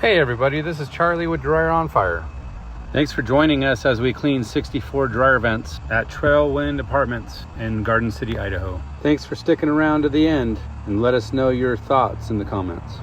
Hey everybody, this is Charlie with Dryer on Fire. Thanks for joining us as we clean 64 dryer vents at Trailwind Apartments in Garden City, Idaho. Thanks for sticking around to the end and let us know your thoughts in the comments.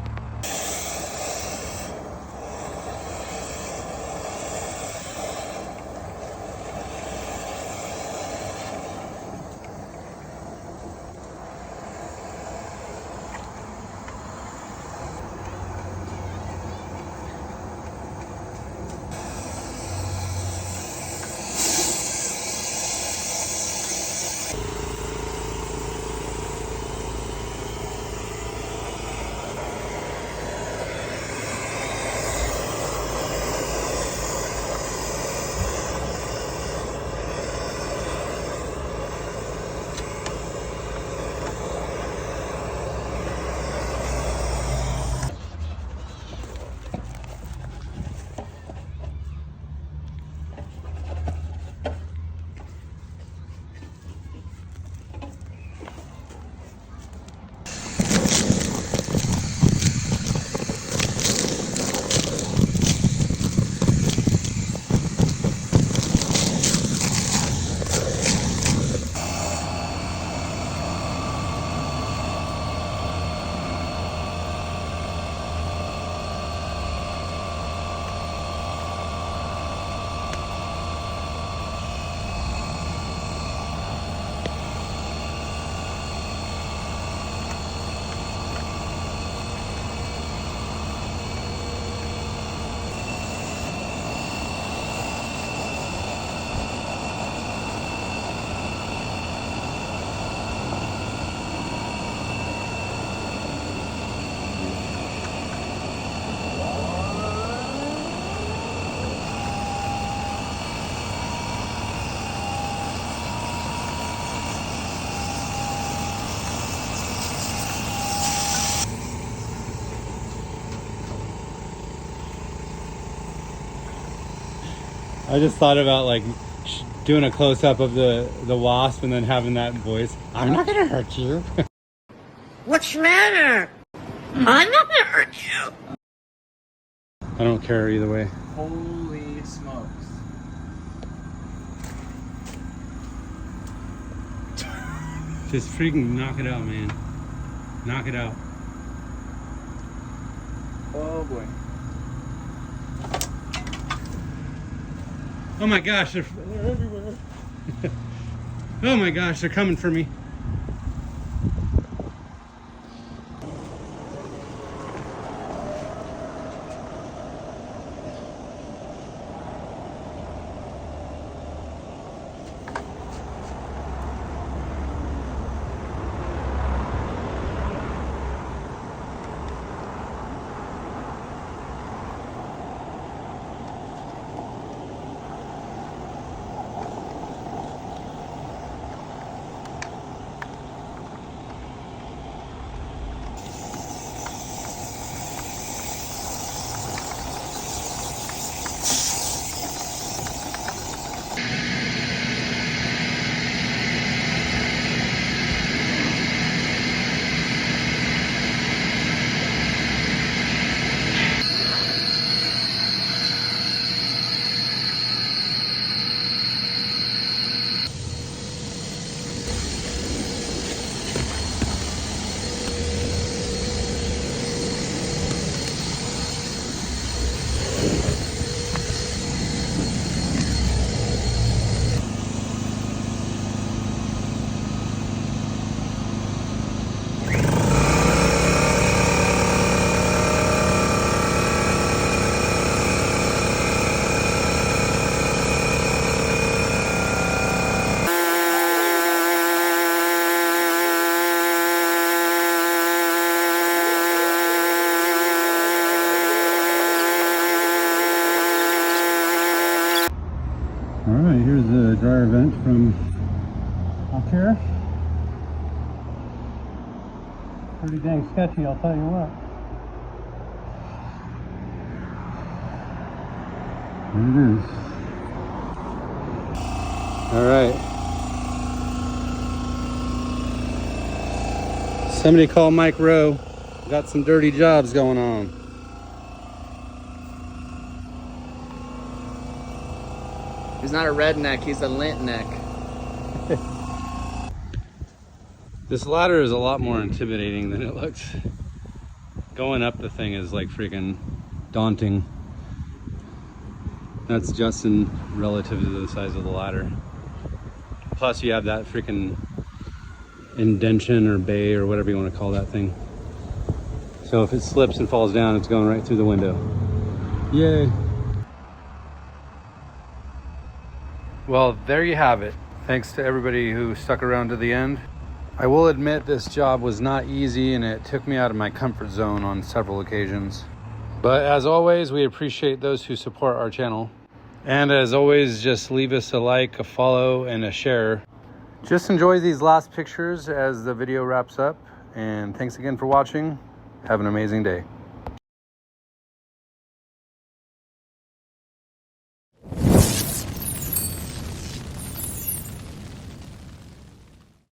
I just thought about like doing a close-up of the wasp and then having that voice. I'm not gonna hurt you. What's the matter? I'm not gonna hurt you. I don't care either way. Holy smokes. Just freaking knock it out, man. Knock it out. Oh boy. Oh my gosh, they're everywhere. Oh my gosh, they're coming for me. Alright, here's the dryer vent from up here. Pretty dang sketchy, I'll tell you what. There it is. Alright. Somebody call Mike Rowe. Got some dirty jobs going on. He's not a redneck, he's a lint neck. This ladder is a lot more intimidating than it looks. Going up the thing is like freaking daunting. That's Justin relative to the size of the ladder. Plus you have that freaking indention or bay or whatever you want to call that thing. So if it slips and falls down, it's going right through the window. Yay. Well, there you have it. Thanks to everybody who stuck around to the end. I will admit this job was not easy and it took me out of my comfort zone on several occasions. But as always, we appreciate those who support our channel. And as always, just leave us a like, a follow, and a share. Just enjoy these last pictures as the video wraps up. And thanks again for watching. Have an amazing day.